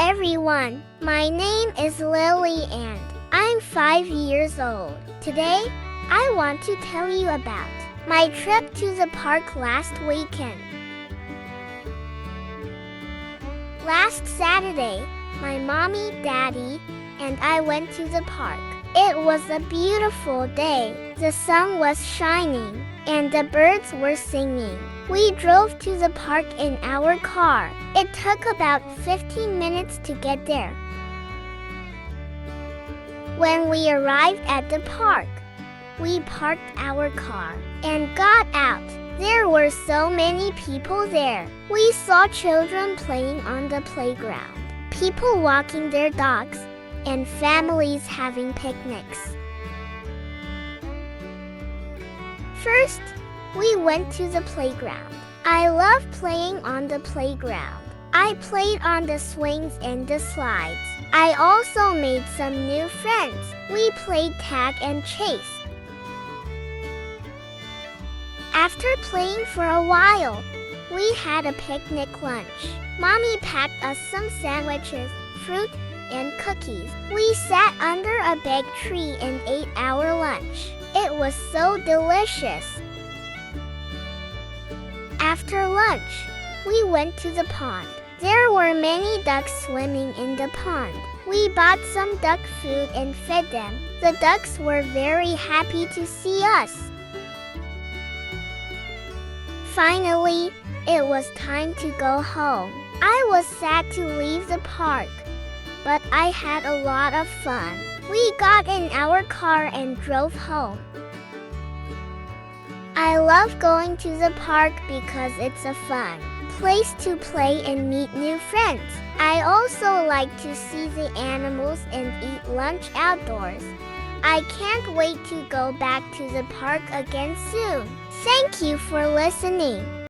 everyone, my name is Lily and I'm 5 years old. Today, I want to tell you about my trip to the park last weekend. Last Saturday, my mommy, daddy, and I went to the park. It was a beautiful day. The sun was shining, and the birds were singing. We drove to the park in our car. It took about 15 minutes to get there. When we arrived at the park, we parked our car and got out. There were so many people there. We saw children playing on the playground, people walking their dogs, and families having picnics. First, we went to the playground. I love playing on the playground. I played on the swings and the slides. I also made some new friends. We played tag and chase. After playing for a while, we had a picnic lunch. Mommy packed us some sandwiches, fruit, and cookies. We sat under a big tree and ate our lunch. It was so delicious. After lunch, we went to the pond. There were many ducks swimming in the pond. We bought some duck food and fed them. The ducks were very happy to see us. Finally, it was time to go home. I was sad to leave the park, but I had a lot of fun. We got in our car and drove home. I love going to the park because it's a fun place to play and meet new friends. I also like to see the animals and eat lunch outdoors. I can't wait to go back to the park again soon. Thank you for listening.